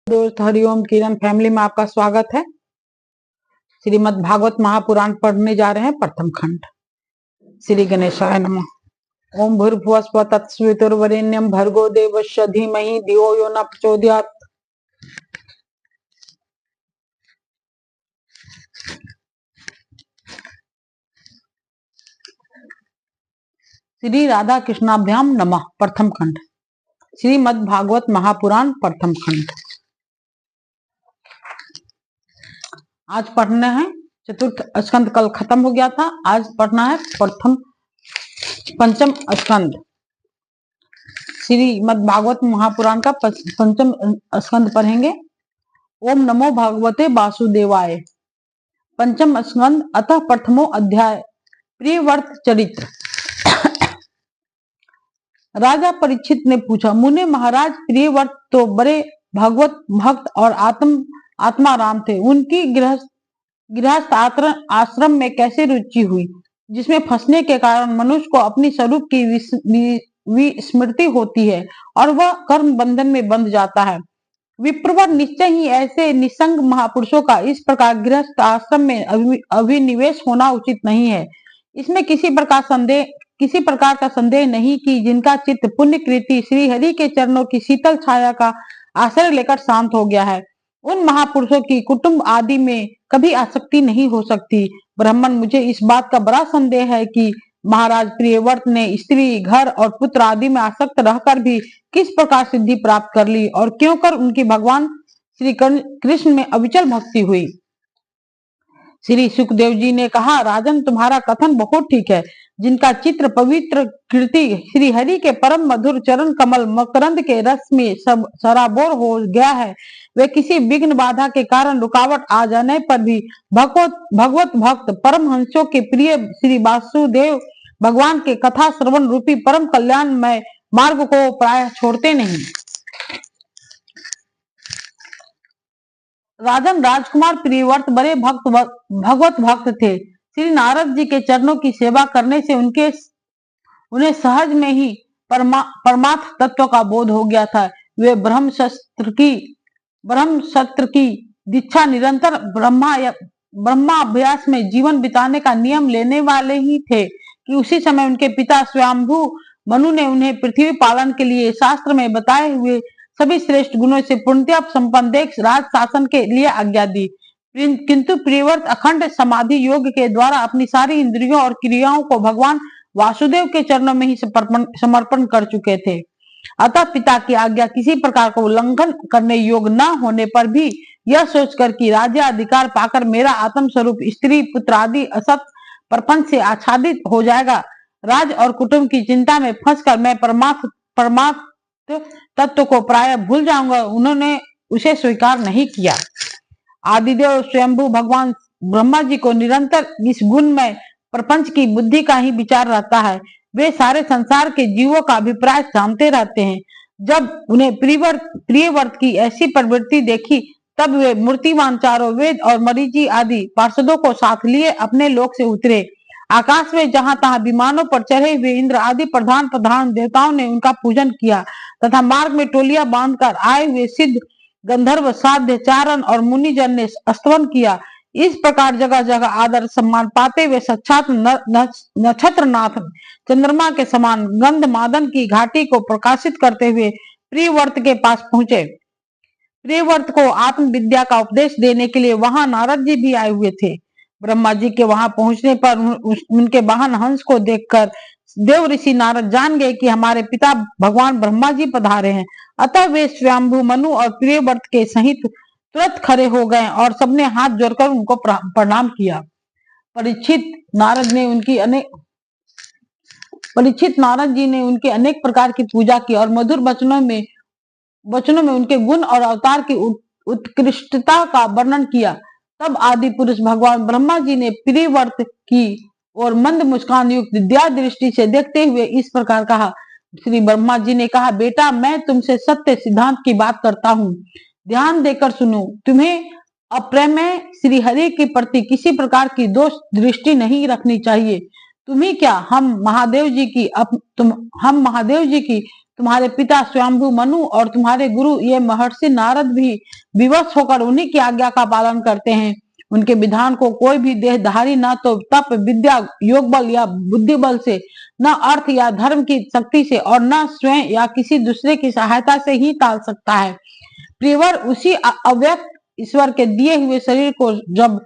दोस्त हरिओम किरण फैमिली में आपका स्वागत है। श्रीमद् भागवत महापुराण पढ़ने जा रहे हैं प्रथम खंड। श्री गणेशाय नमः। ओम भूर्भुवः स्वः तत्सवितुर्वरेण्यं भर्गो देवस्य धीमहि धियो यो न प्रचोदयात्। श्री राधा कृष्णाभ्याम नमः। प्रथम खंड श्रीमद् भागवत महापुराण प्रथम खंड। आज पढ़ना है चतुर्थ स्कंद, कल खत्म हो गया था। आज पढ़ना है पंचम स्कंद। श्रीमद् भागवत महापुराण का पंचम स्कंद पढ़ेंगे। ओम नमो भगवते वासुदेवाय। पंचम स्कंद अतः प्रथमो अध्याय प्रियव्रत चरित्र। राजा परीक्षित ने पूछा, मुने महाराज, प्रियव्रत तो बड़े भगवत भक्त और आत्माराम थे। उनकी गृहस्थ आश्रम में कैसे रुचि हुई, जिसमें फंसने के कारण मनुष्य को अपनी स्वरूप की विस्मृति होती है और वह कर्म बंधन में बंध जाता है। विप्रवर, निश्चय ही ऐसे निसंग महापुरुषों का इस प्रकार गृहस्थ आश्रम में अभिनिवेश होना उचित नहीं है। इसमें किसी प्रकार का संदेह नहीं कि जिनका चित्त पुण्य कृति श्री हरि के चरणों की शीतल छाया का आश्रय लेकर शांत हो गया है, उन महापुरुषों की कुटुंब आदि में कभी आसक्ति नहीं हो सकती। ब्राह्मण, मुझे इस बात का बड़ा संदेह है कि महाराज प्रियव्रत ने स्त्री, घर और पुत्र आदि में आसक्त रहकर भी किस प्रकार सिद्धि प्राप्त कर ली और क्यों कर उनकी भगवान श्री कृष्ण में अविचल भक्ति हुई। श्री सुखदेव जी ने कहा, राजन, तुम्हारा कथन बहुत ठीक है। जिनका चित्र पवित्र कीर्ति श्री हरि के परम मधुर चरण कमल मकरंद के रस में सब सराबोर हो गया है, वे किसी विघ्न बाधा के कारण रुकावट आ जाने पर भी भगवत भक्त परमहंसों के प्रिय श्री वासुदेव भगवान के कथा श्रवण रूपी परम कल्याणमय मार्ग को प्राय छोड़ते नहीं। राजन, राजकुमार प्रियव्रत बड़े भगवत भक्त थे। श्री नारद जी के चरणों की सेवा करने से उन्हें सहज में ही परमार्थ तत्व का बोध हो गया था। वे ब्रह्मशस्त्र की दीक्षा निरंतर ब्रह्माभ्यास में जीवन बिताने का नियम लेने वाले ही थे कि उसी समय उनके पिता स्वयंभू मनु ने उन्हें पृथ्वी पालन के लिए शास्त्र में बताए हुए सभी श्रेष्ठ गुणों से पूर्णतया संपन्न राज शासन के लिए आज्ञा दी। किंतु प्रियव्रत अखंड समाधि योग के द्वारा अपनी सारी इंद्रियों और क्रियाओं को भगवान वासुदेव के चरणों में ही समर्पण कर चुके थे। अतः पिता की आज्ञा किसी प्रकार का उल्लंघन करने योग्य न होने पर भी यह सोचकर कि राज्य अधिकार पाकर मेरा आत्म स्वरूप स्त्री, पुत्र आदि असत प्रपंच से आच्छादित हो जाएगा, राज और कुटुंब की चिंता में फंसकर मैं परमात्म तत्व को प्राय भूल जाऊंगा, उन्होंने उसे स्वीकार नहीं किया। आदिदेव स्वयंभू भगवान ब्रह्मा जी को निरंतर इस गुण में प्रपंच की बुद्धि का ही विचार रहता है। वे सारे संसार के जीवों का अभिप्राय जानते रहते हैं। जब उन्हें प्रियव्रत की ऐसी प्रवृत्ति देखी, तब वे मूर्तिमान चारों वेद और मरीचि आदि पार्षदों को साथ लिए अपने लोक से उतरे। आकाश में जहां तहां विमानों पर चढ़े हुए इंद्र आदि प्रधान देवताओं ने उनका पूजन किया तथा मार्ग में टोलियां बांधकर आए हुए सिद्ध, गंधर्व, साध्य, चारण और मुनिजन ने स्तवन किया। इस प्रकार जगह जगह आदर सम्मान पाते हुए साक्षात नक्षत्रनाथ चंद्रमा के समान गंध मादन की घाटी को प्रकाशित करते हुए प्रियव्रत के पास पहुंचे। प्रियव्रत को आत्म विद्या का उपदेश देने के लिए वहां नारद जी भी आए हुए थे। ब्रह्मा जी के वहां पहुंचने पर उनके वाहन हंस को देखकर देव ऋषि नारद जान गए कि हमारे पिता भगवान ब्रह्मा जी पधारे हैं। अतः वे स्वयंभू मनु और प्रियव्रत के सहित तुरंत खड़े हो गए और सबने हाथ जोड़कर उनको प्रणाम किया। परीक्षित नारद जी ने उनके अनेक प्रकार की पूजा की और मधुर वचनों में उनके गुण और अवतार की उत्कृष्टता का वर्णन किया। तब आदि पुरुष भगवान ब्रह्मा जी ने प्रियव्रत की और मंद मुस्कान युक्त विद्या दृष्टि से देखते हुए इस प्रकार कहा। श्री ब्रह्मा जी ने कहा, बेटा, मैं तुमसे सत्य सिद्धांत की बात करता हूँ, ध्यान देकर सुनो। तुम्हें अप्रमेय श्री हरि के प्रति किसी प्रकार की दोष दृष्टि नहीं रखनी चाहिए। तुम्ही क्या, हम महादेव जी की तुम्हारे पिता स्वयंभू मनु और तुम्हारे गुरु ये महर्षि नारद भी विवश होकर उन्हीं की आज्ञा का पालन करते हैं। उनके विधान को कोई भी देहधारी न तो तप विद्या योग बल या बुद्धि बल से, न अर्थ या धर्म की शक्ति से और न स्वयं या किसी दूसरे की सहायता से ही टाल सकता है। प्रियवर उसी अव्यक्त ईश्वर के दिए हुए शरीर को जब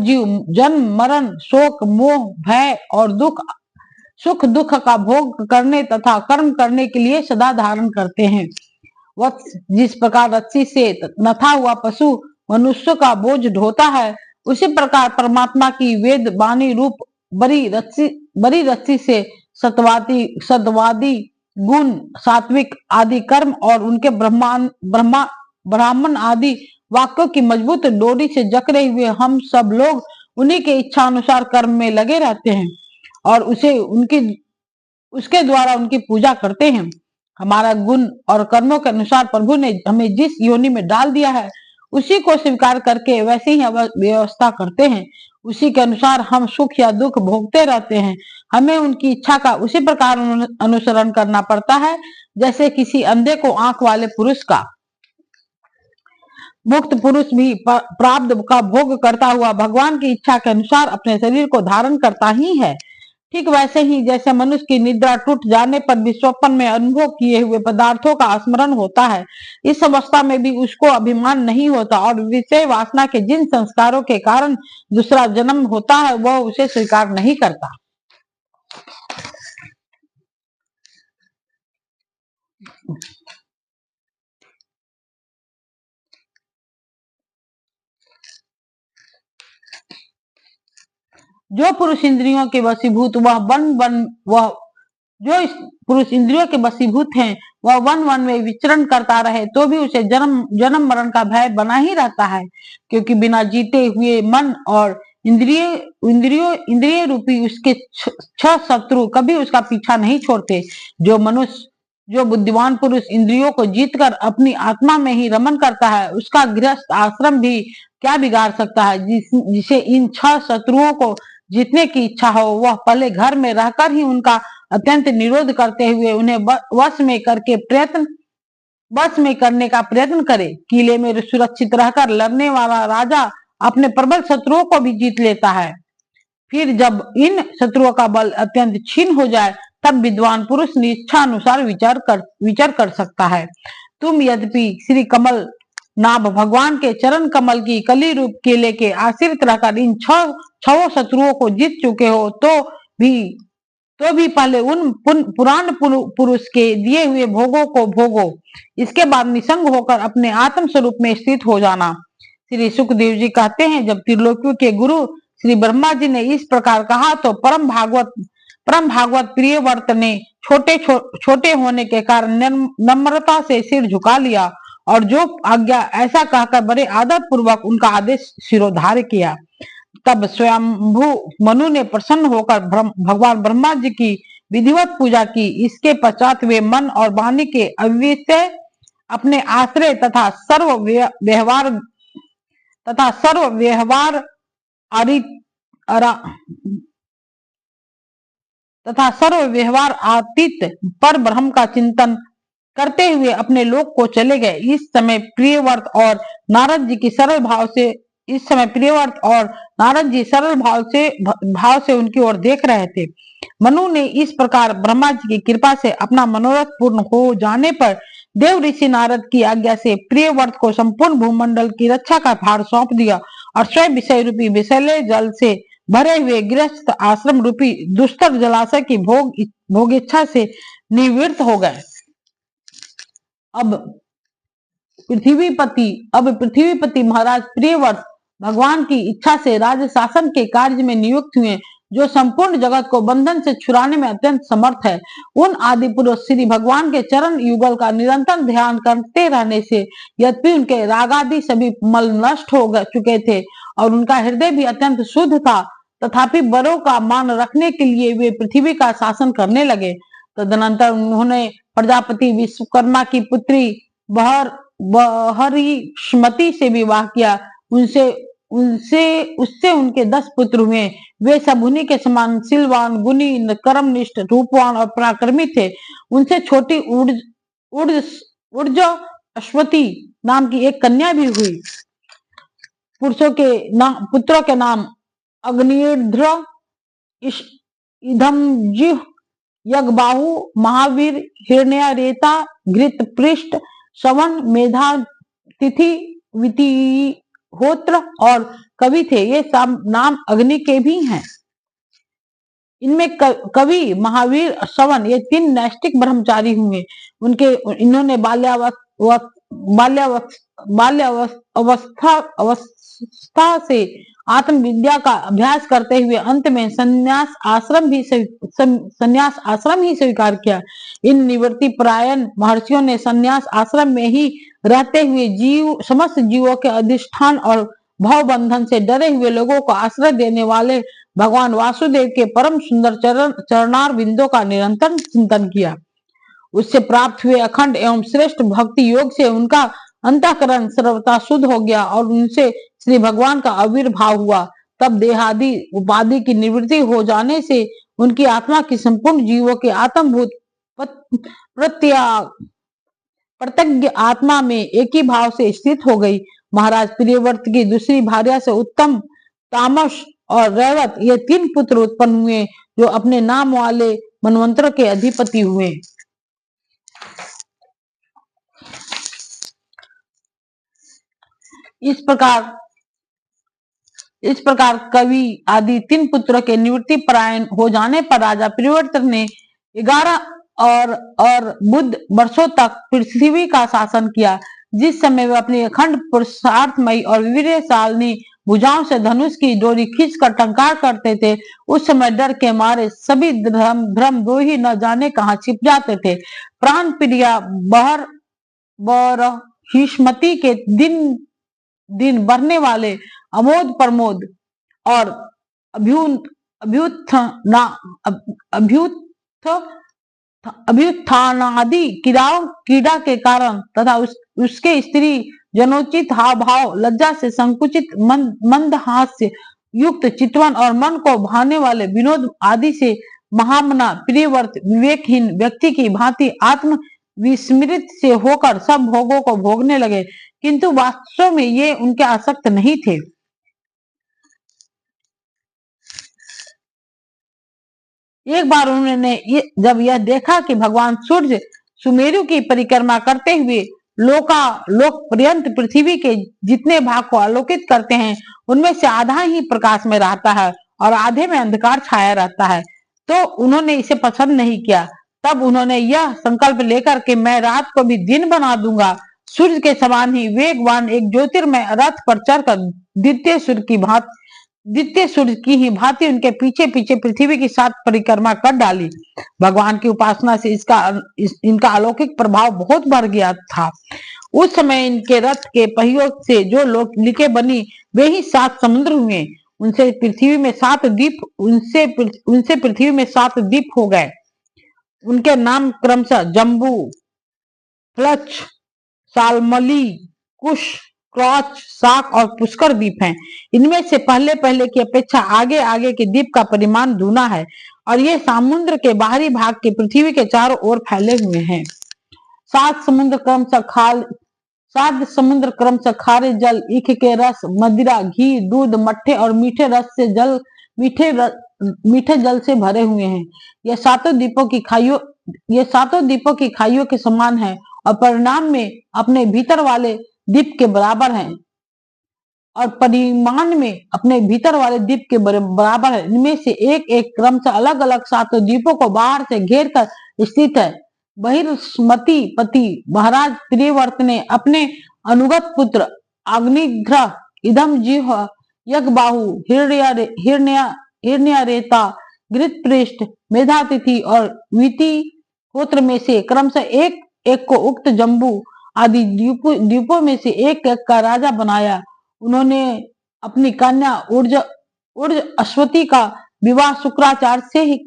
जीव जन्म मरण शोक मोह भय और सुख दुख का भोग करने तथा कर्म करने के लिए सदा धारण करते हैं। वत्स, जिस प्रकार रस्सी से नथा हुआ पशु मनुष्य का बोझ ढोता है, उसी प्रकार परमात्मा की वेद वाणी रूप बड़ी रस्सी से सतवादी गुण सात्विक आदि कर्म और उनके ब्राह्मण आदि वाक्यों की मजबूत डोरी से जकड़े हुए हम सब लोग उन्हीं के इच्छा अनुसार कर्म में लगे रहते हैं और उसके द्वारा उनकी पूजा करते हैं। हमारा गुण और कर्मों के अनुसार प्रभु ने हमें जिस योनि में डाल दिया है, उसी को स्वीकार करके वैसे ही व्यवस्था करते हैं। उसी के अनुसार हम सुख या दुख भोगते रहते हैं। हमें उनकी इच्छा का उसी प्रकार अनुसरण करना पड़ता है जैसे किसी अंधे को आंख वाले पुरुष का। मुक्त पुरुष भी प्रारब्ध का भोग करता हुआ भगवान की इच्छा के अनुसार अपने शरीर को धारण करता ही है। ठीक वैसे ही जैसे मनुष्य की निद्रा टूट जाने पर भी स्वप्न में अनुभव किए हुए पदार्थों का स्मरण होता है, इस अवस्था में भी उसको अभिमान नहीं होता और विषय वासना के जिन संस्कारों के कारण दूसरा जन्म होता है वह उसे स्वीकार नहीं करता। जो पुरुष इंद्रियों के वशीभूत पुरुष इंद्रियों के वशीभूत हैं, वह वन में विचरण करता रहे तो भी उसे जन्म मरण का भय बना ही रहता है, क्योंकि बिना जीते हुए मन और इंद्रिय रूपी उसके छह शत्रु कभी उसका पीछा नहीं छोड़ते। जो बुद्धिमान पुरुष इंद्रियों को जीतकर अपनी आत्मा में ही रमन करता है, उसका गृहस्थ आश्रम भी क्या बिगाड़ सकता है। जिसे इन छह शत्रुओं को जीतने की इच्छा हो, वह पहले घर में रहकर ही उनका अत्यंत निरोध करते हुए उन्हें वश में करने का प्रयत्न करे। किले में सुरक्षित रहकर लड़ने वाला राजा अपने प्रबल शत्रुओं को भी जीत लेता है। फिर जब इन शत्रुओं का बल अत्यंत क्षीण हो जाए, तब विद्वान पुरुष इच्छा अनुसार विचार कर सकता है। तुम यद्यपि श्री कमल नाभ भगवान के चरण कमल की कली रूप केले के आश्रित रहकर इन छह शत्रुओं को जीत चुके हो, तो भी पहले उन पुराण पुरुष के दिए हुए भोगों को भोगो। इसके बाद निसंग होकर अपने आत्म स्वरूप में स्थित हो जाना। श्री सुखदेव जी कहते हैं, जब त्रिलोकियों के गुरु श्री ब्रह्मा जी ने इस प्रकार कहा तो परम भागवत प्रियव्रत ने छोटे होने के कारण नम्रता से सिर झुका लिया और जो आज्ञा ऐसा कहकर बड़े आदर पूर्वक उनका आदेश शिरोधार्य किया। तब स्वयंभू मनु ने प्रसन्न होकर भगवान ब्रह्मा जी की विधिवत पूजा की। इसके पश्चात वे मन और वाणी के अव्यय अपने आश्रय तथा सर्व व्यवहार आतीत पर ब्रह्म का चिंतन करते हुए अपने लोक को चले गए। इस समय प्रियव्रत और नारद जी सरल भाव से उनकी ओर देख रहे थे। मनु ने इस प्रकार ब्रह्मा जी की कृपा से अपना मनोरथ पूर्ण हो जाने पर देव ऋषि नारद की आज्ञा से प्रियव्रत को संपूर्ण भूमंडल की रक्षा का भार सौंप दिया और स्वयं विषय रूपी विषैले जल से भरे हुए गृहस्थ आश्रम रूपी दुस्तर जलाशय की भोग इच्छा से निवृत्त हो गए। अब पृथ्वीपति महाराज प्रियव्रत भगवान की इच्छा से राज्य शासन के कार्य में नियुक्त हुए, जो संपूर्ण जगत को बंधन से छुड़ाने में अत्यंत समर्थ है। उन आदि पुरुष श्री भगवान के चरण युगल का निरंतर ध्यान करते रहने से यद्यपि उनके रागादि सभी मल नष्ट हो चुके थे और उनका हृदय भी अत्यंत शुद्ध था, तथापि बड़ों का मान रखने के लिए वे पृथ्वी का शासन करने लगे। तदनंतर उन्होंने प्रजापति विश्वकर्मा की पुत्री बहरिष्मति से विवाह किया। उनसे उससे उनके 10 पुत्र हुए। वे सब उन्हीं के समान सिलवान, गुणी, कर्मनिष्ठ, रूपवान और पराक्रमी थे। उनसे छोटी उर्ज अश्वती नाम की एक कन्या भी हुई। पुत्रों के नाम अग्निध्र, इदमजिह्, यज्ञबाहु, महावीर, हिरण्यारेता, घृतपृष्ठ, श्रवण, मेधातिथि, वितिहोत्र और कवि थे। ये सब नाम अग्नि के भी हैं। इनमें कवि, महावीर, श्रवण ये 3 नैष्टिक ब्रह्मचारी हुए। इन्होंने अवस्था से आत्मविद्या का अभ्यास करते हुए अंत में संन्यास आश्रम ही स्वीकार किया। इन निवृत्ति परायण महर्षियों ने संन्यास आश्रम में ही रहते हुए समस्त जीवों के अधिष्ठान और भव बंधन से डरे हुए लोगों को आश्रय देने वाले भगवान वासुदेव के परम सुंदर चरणार बिंदों का निरंतर चिंतन किया। उससे प्राप्त हुए अखंड एवं श्रेष्ठ भक्ति योग से उनका अंतःकरण सर्वथा शुद्ध हो गया और उनसे श्री भगवान का आविर्भाव हुआ। तब देहादि उपाधि की निवृत्ति हो जाने से उनकी आत्मा की संपूर्ण जीवों के आत्मभूत प्रत्यज्ञ आत्मा में एक ही भाव से स्थित हो गई। महाराज प्रियव्रत की दूसरी भार्या से उत्तम, तामस और रैवत ये 3 पुत्र उत्पन्न हुए जो अपने नाम वाले मनवंतर के अधिपति हुए। इस प्रकार कवि आदि 3 पुत्रों के निवृत्ति परायण हो जाने पर राजा प्रियव्रत ने 11 और बुध वर्षों तक पृथ्वी का शासन किया। जिस समय वे अपनी अखंड पुरुषार्थमयी और वीर्यशालिनी भुजाओं से धनुष की डोरी खींचकर टंकार करते थे, उस समय डर के मारे सभी भ्रम दो ही न जाने कहां छिप जाते थे। प्राण प्रिया बरहिष्मती के दिन बढ़ने वाले अमोद प्रमोद और अभ्युत्थानादि कीड़ा के कारण तथा उसके स्त्री जनोचित हाव भाव, लज्जा से संकुचित मंद हास्य युक्त चितवन और मन को भाने वाले विनोद आदि से महामना प्रियव्रत विवेकहीन व्यक्ति की भांति आत्म विस्मृत से होकर सब भोगों को भोगने लगे, किंतु वास्तव में ये उनके आसक्त नहीं थे। एक बार उन्होंने जब यह देखा कि भगवान सूर्य सुमेरु की परिक्रमा करते हुए लोक पर्यंत पृथ्वी के जितने भाग को आलोकित करते हैं उनमें से आधा ही प्रकाश में रहता है और आधे में अंधकार छाया रहता है, तो उन्होंने इसे पसंद नहीं किया। तब उन्होंने यह संकल्प लेकर कि मैं रात को भी दिन बना दूंगा, सूर्य के समान ही वेगवान एक ज्योतिर्मय रथ पर चढ़कर द्वितीय सूर्य की ही भांति उनके पीछे पीछे पृथ्वी की 7 परिक्रमा कर डाली। भगवान की उपासना से इनका अलौकिक प्रभाव बहुत बढ़ गया था। उस समय इनके रथ के पहियों से जो लिके बनी वे ही 7 समुद्र हुए। उनसे पृथ्वी में 7 द्वीप हो गए। उनके नाम क्रमशः जम्बू, प्लच, सालमली, कुश, क्रॉच, साक और पुष्कर द्वीप हैं। इनमें से पहले की अपेक्षा आगे के द्वीप का परिमाण दूना है और ये समुद्र के बाहरी भाग के पृथ्वी के चारों ओर फैले हुए हैं। 7 समुद्र क्रमशः खारे जल, ईख के रस, मदिरा, घी, दूध, मट्ठे और मीठे जल से भरे हुए हैं। ये सातों द्वीपों की खाइयों के समान है और परिणाम में अपने भीतर वाले द्वीप के बराबर हैं और परिमाण में अपने भीतर वाले द्वीप के बराबर है। इनमें से एक क्रमशः अलग अलग 7 द्वीपों को बाहर से घेर कर स्थित है। बहिर्मती पति महाराज प्रियव्रत ने अपने अनुगत पुत्र अग्निघ्र, इदमजिह्, यज्ञबाहु, हिरण्यारेता, घृतपृष्ठ, मेधातिथि और वितिहोत्र में से क्रमशः एक को उक्त जम्बू आदि द्वीपों में से एक का राजा बनाया। उन्होंने अपनी कन्या उर्ज अश्वती का विवाह शुक्राचार्य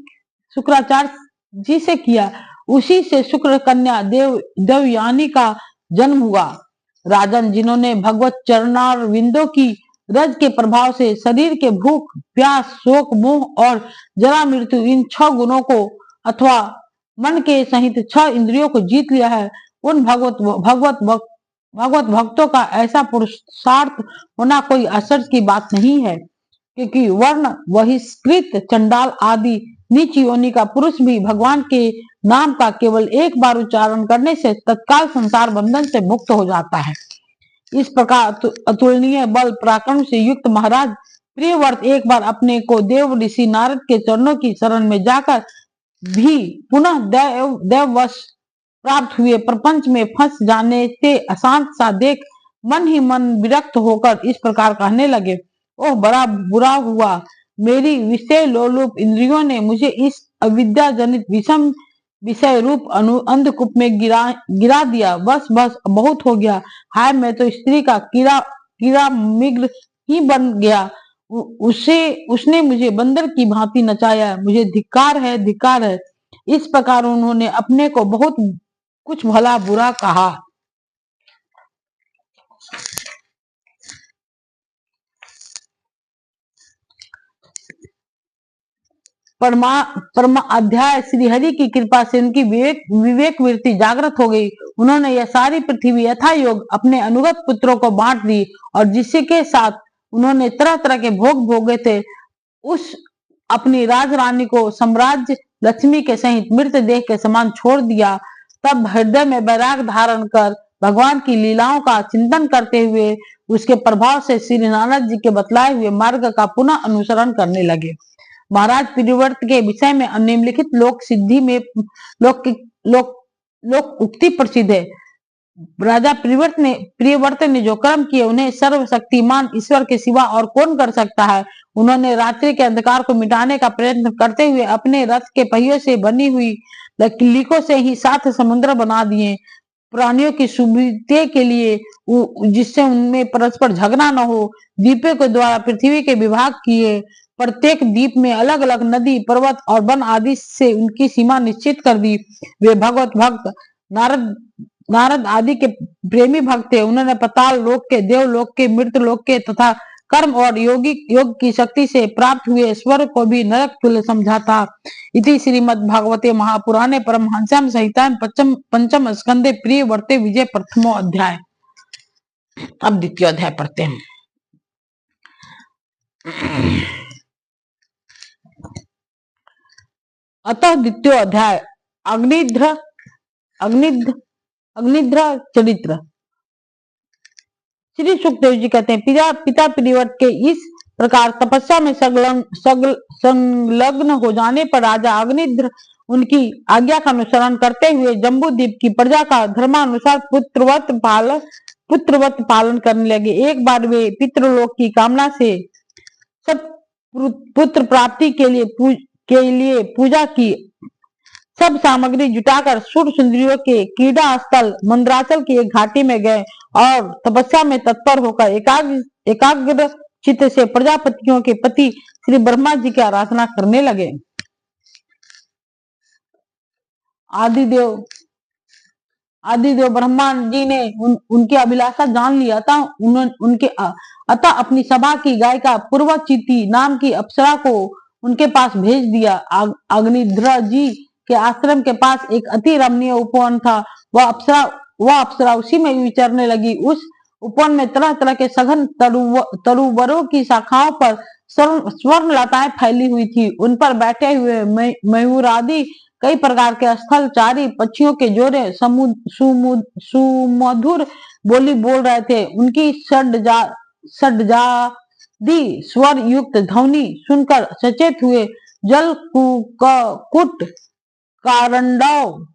जी से किया। उसी से शुक्र कन्या देवयानी का जन्म हुआ। राजन, जिन्होंने भगवत चरणारविंदों की रज के प्रभाव से शरीर के भूख, प्यास, शोक, मोह और जरा मृत्यु इन 6 गुणों को अथवा मन के सहित 6 इंद्रियों को जीत लिया है, उन भगवत भक्तों का ऐसा पुरुषार्थ होना कोई आश्चर्य की बात नहीं है, क्योंकि वर्ण, बहिष्कृत, चंडाल आदि नीच योनि का पुरुष भी भगवान के नाम का केवल एक बार उच्चारण करने से तत्काल संसार बंधन से मुक्त हो जाता है। इस प्रकार अतुलनीय बल पराक्रम से युक्त महाराज प्रियव्रत एक बार अपने को देव ऋषि नारद के चरणों की शरण में जाकर भी पुनः देववश प्राप्त हुए प्रपंच में फंस जाने से अशांत सा देख मन ही मन विरक्त होकर इस प्रकार कहने लगे, ओह बड़ा बुरा हुआ, मेरी विषय लोलुप इंद्रियों ने मुझे इस अविद्या जनित विषम विषय रूप अंधकूप में गिरा दिया। बस बस बहुत हो गया, हाय मैं तो स्त्री का कीड़ा मृग ही बन गया। उसने मुझे बंदर की भांति नचाया, मुझे धिक्कार है, धिक्कार है। इस प्रकार उन्होंने अपने को बहुत कुछ भला बुरा कहा। परमा अध्याय श्री हरि की कृपा से उनकी विवेक वृत्ति जागृत हो गई। उन्होंने यह सारी पृथ्वी यथा योग अपने अनुगत पुत्रों को बांट दी और जिसके साथ उन्होंने तरह तरह के भोग भोगे थे, उस अपनी राजरानी को साम्राज्य लक्ष्मी के सहित मृत देह के समान छोड़ दिया। तब हृदय में वैराग धारण कर भगवान की लीलाओं का चिंतन करते हुए उसके प्रभाव से श्री नारद जी के बतलाए हुए मार्ग का पुनः अनुसरण करने लगे। महाराज प्रियव्रत के विषय में निम्नलिखित लोक सिद्धि में लोक उक्ति प्रसिद्ध है। राजा प्रियव्रत ने जो कर्म किए उन्हें सर्वशक्तिमान ईश्वर के सिवा और कौन कर सकता है। उन्होंने रात्रि के अंधकार को मिटाने का प्रयत्न करते हुए अपने रथ के पहियों से बनी हुई लकीकों से ही 7 समुद्र बना दिए, प्राणियों की सुविधा के लिए, जिससे उनमें परस्पर झगड़ा न हो। द्वीपों के द्वारा पृथ्वी के विभाग किए, प्रत्येक द्वीप में अलग अलग नदी, पर्वत और वन आदि से उनकी सीमा निश्चित कर दी। वे भगवत भक्त नारद आदि के प्रेमी भक्त थे। उन्होंने पाताल लोक के, देवलोक के, मृत लोक के तथा कर्म और योग की शक्ति से प्राप्त हुए स्वर्ग को भी नरक तुल्य समझा था। इति श्रीमद् भागवते महापुराणे परमहंस्याम संहितायां पंचम स्कंदे प्रियव्रते विजय प्रथमो अध्याय। अब द्वितीय अध्याय पढ़ते हैं। अतः द्वितीय अध्याय अग्निध्र चरित्र। श्री सुखदेव जी कहते हैं, पिता प्रियव्रत के इस प्रकार तपस्या में संलग्न हो जाने पर राजा अग्निध्र उनकी आज्ञा का अनुसरण करते हुए जम्बूद्वीप की प्रजा का धर्मानुसार पुत्रवत पालन करने लगे। एक बार वे पितृलोक की कामना से सब पुत्र प्राप्ति के लिए पूजा की सब सामग्री जुटाकर सुर सुंदरियों के क्रीड़ा स्थल मंदराचल की एक घाटी में गए और तपस्या में तत्पर होकर एकाग्र चित्त से प्रजापतियों के पति श्री ब्रह्मा जी की आराधना करने लगे। आदिदेव ब्रह्मा जी ने उनकी अभिलाषा जान लिया था। अतः अपनी सभा की गायिका पूर्वचिति नाम की अप्सरा को उनके पास भेज दिया। अग्निध्र जी के आश्रम के पास एक अति रमणीय उपवन था। वह अप्सरा उसी में विचरने लगी। उस उपवन में तरह तरह के सघन तरुवरों की शाखाओं पर स्वर्ण लताएं फैली हुई थी। उन पर बैठे हुए मयूर आदि कई प्रकार के स्थलचारी पक्षियों के जोड़े सुमधुर बोली बोल रहे थे। उनकी षड्जादी स्वर युक्त ध्वनि सुनकर सचेत हुए जल कुट कारंडव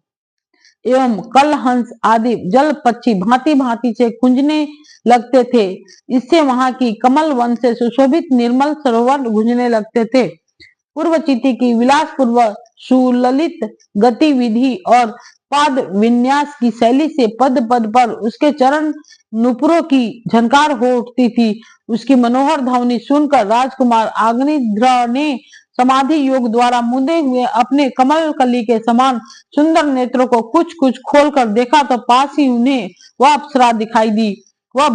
एवं कलहंस आदि जल पक्षी भांति भांति से कुंजने लगते थे। इससे वहां की कमल वन से सुशोभित निर्मल सरोवर गुंजने लगते थे। पूर्वचिति की विलास पूर्व सुललित गतिविधि और पाद विन्यास की शैली से पद पद पर उसके चरण नुपुरों की झनकार हो उठती थी। उसकी मनोहर ध्वनि सुनकर राजकुमार अग्निध्र ने समाधि योग द्वारा मुंदे हुए अपने कमल कली के समान सुंदर नेत्रों को कुछ कुछ खोलकर देखा तो पास ही उन्हें वह अप्सरा दिखाई दी। वह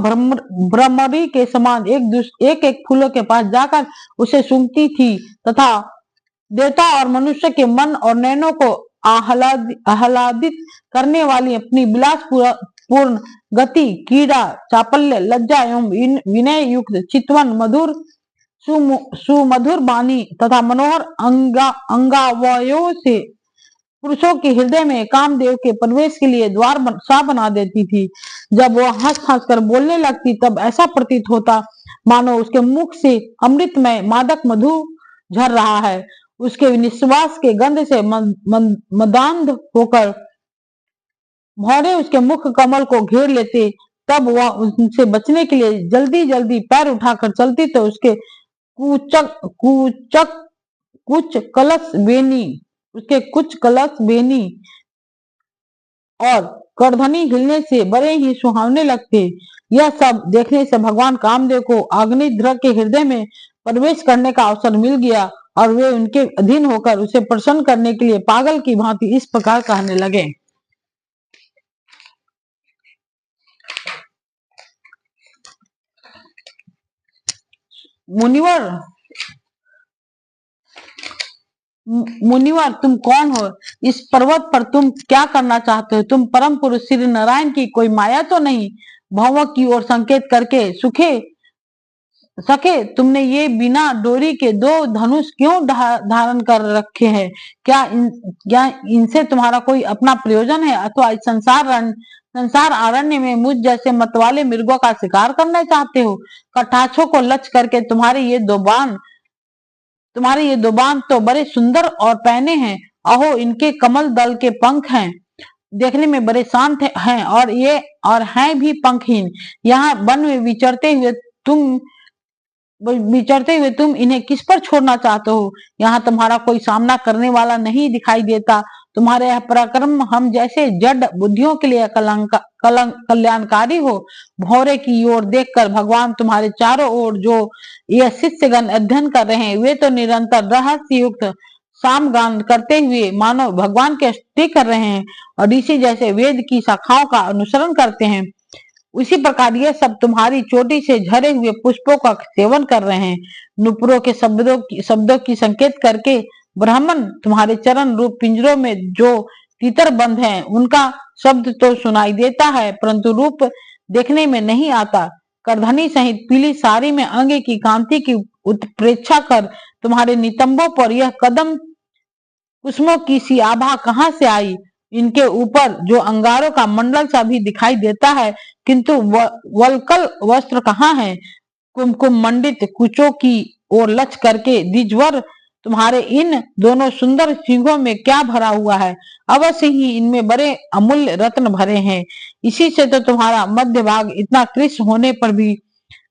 भ्रमरी के समान एक एक फूलों के पास जाकर उसे सूंघती थी तथा देवता और मनुष्य के मन और नैनों को आह्लादित करने वाली अपनी विलास पूर्ण गति, कीड़ा, चापल्य, लज्जा एवं विनय युक्त चितवन, मधुर सुमधुर वाणी तथा मनोहर अंगावयों से पुरुषों के हृदय में कामदेव के प्रवेश के लिए द्वार सा बना देती थी। जब वह हंस हंस कर बोलने लगती तब ऐसा प्रतीत होता मानो उसके मुख से अमृतमय मादक मधु झर रहा है। उसके निश्वास के गंध से मदांध होकर भौरे उसके मुख कमल को घेर लेते। तब वह उनसे बचने के लिए जल्दी जल्दी पैर उठाकर चलती तो उसके कुछ कलश बेनी और करधनी हिलने से बड़े ही सुहावने लगते। यह सब देखने से भगवान कामदेव को अग्निध्र के हृदय में प्रवेश करने का अवसर मिल गया और वे उनके अधीन होकर उसे प्रसन्न करने के लिए पागल की भांति इस प्रकार कहने लगे। मुनिवर तुम कौन हो? इस पर्वत पर तुम क्या करना चाहते हो? तुम परम पुरुष श्री नारायण की कोई माया तो नहीं? भौवों की ओर संकेत करके सके तुमने ये बिना डोरी के 2 धनुष क्यों धारण कर रखे हैं? क्या इनसे तुम्हारा कोई अपना प्रयोजन है अथवा इस संसार अरण्य में मुझ जैसे मतवाले मृगों का शिकार करना चाहते हो? कटाक्षों को लक्ष्य करके तुम्हारे ये दो बाण तो बड़े सुंदर और पैने हैं। अहो, इनके कमल दल के पंख हैं, देखने में बड़े शांत हैं और हैं भी पंखहीन। यहाँ वन में विचरते हुए तुम इन्हें किस पर छोड़ना चाहते हो? यहाँ तुम्हारा कोई सामना करने वाला नहीं दिखाई देता। तुम्हारे यह पराक्रम हम जैसे जड़ बुद्धियों के लिए कल्याणकारी हो। भौरे की ओर देखकर भगवान तुम्हारे चारों ओर जो ये शिष्यगण अध्ययन कर रहे हैं वे तो निरंतर रहस्य युक्त सामगान करते हुए मानो भगवान के स्तुति कर रहे हैं और ऋषि जैसे वेद की शाखाओं का अनुसरण करते हैं। उसी प्रकार ये सब तुम्हारी चोटी से झरे हुए पुष्पों का सेवन कर रहे हैं। नुपुरों के शब्दों की संकेत करके ब्राह्मण तुम्हारे चरण रूप पिंजरों में जो तीतर बंद हैं उनका शब्द तो सुनाई देता है परंतु रूप देखने में नहीं आता। करधनी सहित पीली साड़ी में अंग की कांति की उत्प्रेक्षा कर तुम्हारे नितंबों पर यह कदम कुसुमों की सी आभा कहाँ से आई? इनके ऊपर जो अंगारों का मंडल सा भी दिखाई देता है किंतु वलकल वस्त्र कहाँ है? कुमकुम मंडित कुचों की ओर लक्ष्य करके द्विजवर तुम्हारे इन दोनों सुंदर सिंहों में क्या भरा हुआ है? अवश्य ही इनमें बड़े अमूल्य रत्न भरे हैं। इसी से तो तुम्हारा मध्य भाग इतना कृष्ण होने पर भी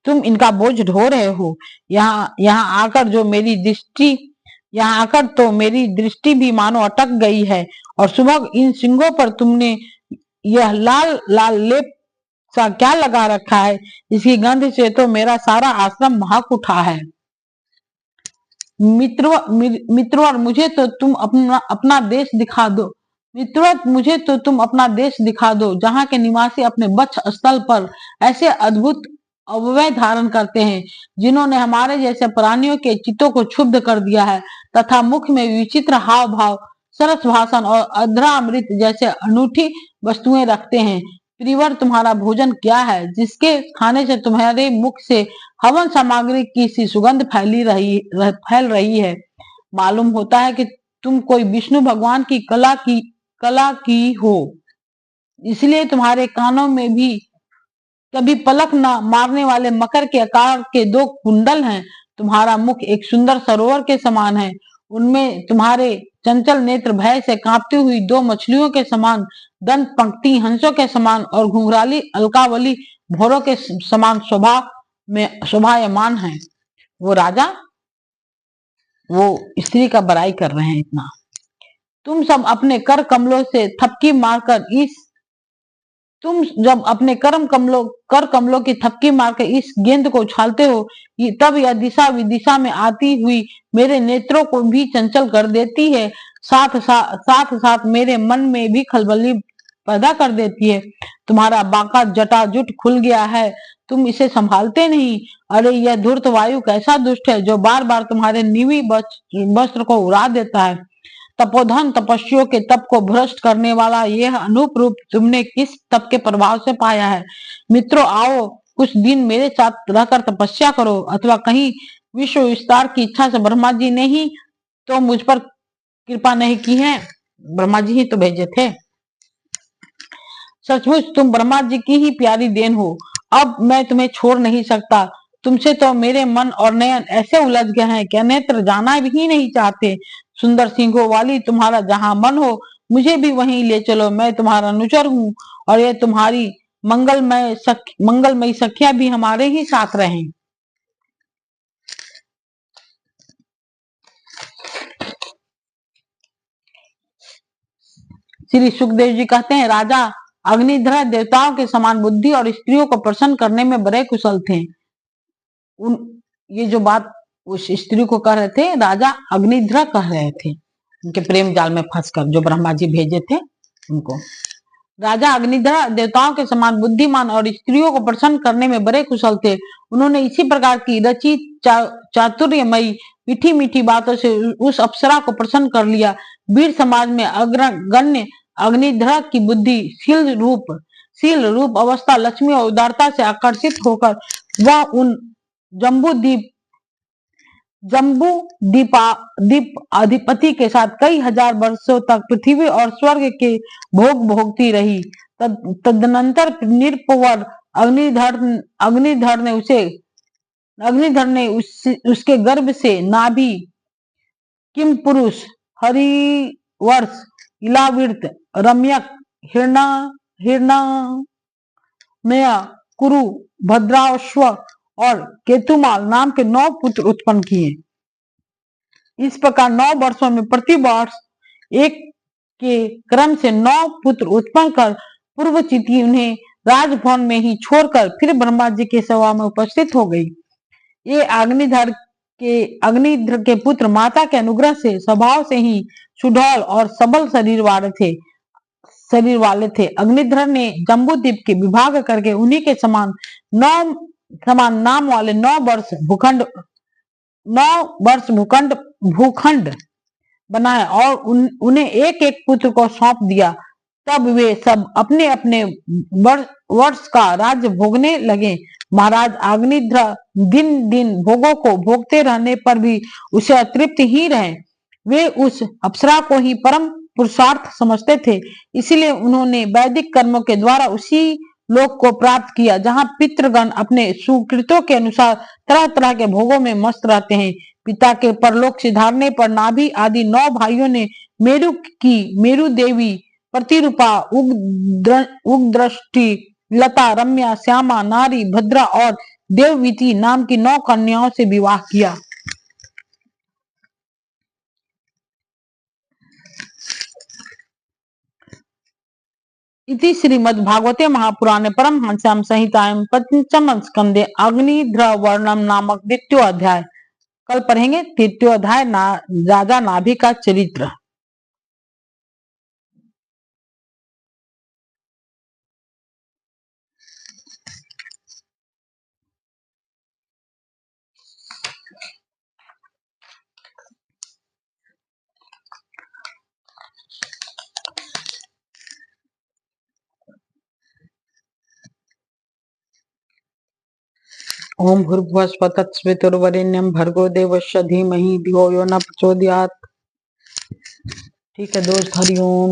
तुम इनका बोझ ढो रहे हो। यहाँ आकर तो मेरी दृष्टि भी मानो अटक गई है और सुबह इन सिंहों पर तुमने यह लाल लाल लेप सा क्या लगा रखा है? इसकी गंध से तो मेरा सारा आश्रम महक उठा है। मित्रवर मुझे तो तुम अपना देश दिखा दो। मुझे तो तुम अपना देश दिखा दो जहाँ के निवासी अपने वक्ष स्थल पर ऐसे अद्भुत अवयव धारण करते हैं जिन्होंने हमारे जैसे प्राणियों के चित्तों को क्षुब्ध कर दिया है तथा मुख में विचित्र हाव भाव, सरस भाषण और अधरामृत जैसे अनूठी वस्तुएं रखते हैं। प्रियवर तुम्हारा भोजन क्या है जिसके खाने से तुम्हारे मुख से हवन सामग्री की सी सुगंध फैल रही है? मालूम होता है कि तुम कोई विष्णु भगवान की कला की हो, इसलिए तुम्हारे कानों में भी कभी पलक न मारने वाले मकर के आकार के 2 कुंडल हैं। तुम्हारा मुख एक सुंदर सरोवर के समान है, उनमें तुम्हारे चंचल नेत्र भय से कांपती हुई 2 मछलियों के समान, दंत पंक्ति हंसों के समान और घुंघराली अलकावली भौरों के समान शोभायमान है। वो राजा वो स्त्री का बड़ाई कर रहे हैं इतना। तुम सब अपने कर कमलों से थपकी मारकर कर कमलों की थपकी मारकर इस गेंद को उछालते हो तब यह दिशा विदिशा में आती हुई मेरे नेत्रों को भी चंचल कर देती है। साथ साथ मेरे मन में भी खलबली पैदा कर देती है। तुम्हारा बांका जटाजुट खुल गया है, तुम इसे संभालते नहीं। अरे यह धूर्त वायु कैसा दुष्ट है जो बार बार तुम्हारे नीवी वस्त्र को उड़ा देता है। तपोधन तपस्वियों के तप को भ्रष्ट करने वाला यह अनूप रूप तुमने किस तप के प्रभाव से पाया है। मित्रों, आओ कुछ दिन मेरे साथ रहकर तपस्या करो, अथवा कहीं विश्व विस्तार की इच्छा से ब्रह्मा जी ने ही तो मुझ पर कृपा नहीं की है, ब्रह्मा जी ही तो भेजे थे। सचमुच तुम ब्रह्मा जी की ही प्यारी देन हो। अब मैं तुम्हें छोड़ नहीं सकता। तुमसे तो मेरे मन और नयन ऐसे उलझ गए हैं कि नेत्र जाना भी नहीं चाहते। सुंदर सिंहों वाली तुम्हारा जहां मन हो मुझे भी वहीं ले चलो। मैं तुम्हारा अनुचर हूँ और ये तुम्हारी मंगलमयी सखियां भी हमारे ही साथ रहें। श्री सुखदेव जी कहते हैं, राजा अग्निध्र देवताओं के समान बुद्धि और स्त्रियों को प्रसन्न करने में बड़े कुशल थे। ये जो बात उस स्त्री को कह रहे थे, राजा अग्निध्र कह रहे थे, उनके प्रेम जाल में फंसकर जो ब्रह्मा जी भेजे थे उनको। राजा अग्निध्र देवताओं के समान बुद्धिमान और स्त्रियों को प्रसन्न करने में बड़े कुशल थे। उन्होंने इसी प्रकार की रचित चातुर्यमयी मीठी मीठी बातों से उस अप्सरा को प्रसन्न कर लिया। वीर समाज में अग्रगण्य अग्निध्र की बुद्धि शील रूप अवस्था लक्ष्मी और उदारता से आकर्षित होकर वह उन जम्बू दीप अधिपति के साथ कई हजार वर्षों तक पृथ्वी और स्वर्ग के भोग भोगती रही। तदनंतर निरपवर अग्निधर ने उसके गर्भ से नाभि किम पुरुष हरिवर्ष इलावृत रम्यक हिरण्यमय कुरु भद्राश्व और केतुमाल नाम के 9 पुत्र उत्पन्न किए। इस प्रकार 9 वर्षों में प्रति वर्ष एक के क्रम से 9 पुत्र उत्पन्न कर पूर्वचिति उन्हें राजभवन में ही छोड़कर फिर ब्रह्मा जी के सभा में उपस्थित हो गई। ये अग्निध्र के पुत्र माता के अनुग्रह से स्वभाव से ही सुडौल और सबल शरीर वाले थे। अग्निध्र ने जम्बूद्वीप के विभाग करके उन्हीं के समान नाम वाले 9 भूखंड बनाए और उन्हें एक एक पुत्र को सौंप दिया। तब वे सब अपने अपने वर्ष का राज्य भोगने लगे। महाराज अग्निध्र दिन दिन भोगों को भोगते रहने पर भी उसे अतृप्त ही रहे। वे उस अप्सरा को ही परम पुरुषार्थ समझते थे, इसलिए उन्होंने वैदिक कर्मों के द्वारा उसी लोक को प्राप्त किया जहां पितृगण अपने सुकृतों के अनुसार तरह तरह के भोगों में मस्त रहते हैं। पिता के परलोक सिधारने पर नाभि आदि 9 भाइयों ने मेरु देवी प्रतिरूपा उग्रदृष्टि लता रम्या श्यामा नारी भद्रा और देववीति नाम की 9 कन्याओं से विवाह किया। इति श्रीमद्भागवते महापुराणे परमहंस्यां संहितायां पंचम स्कंदे अग्निध्र वर्णम नामक 2य अध्याय। कल पढ़ेंगे 3य अध्याय राजा नाभि का चरित्र। ओम भूर्भुवः स्वः तत्सवितुर्वरेण्यं भर्गो देवस्य धीमहि धियो यो न प्रचोदयात्। ठीक है दोस्त, हरि ओम।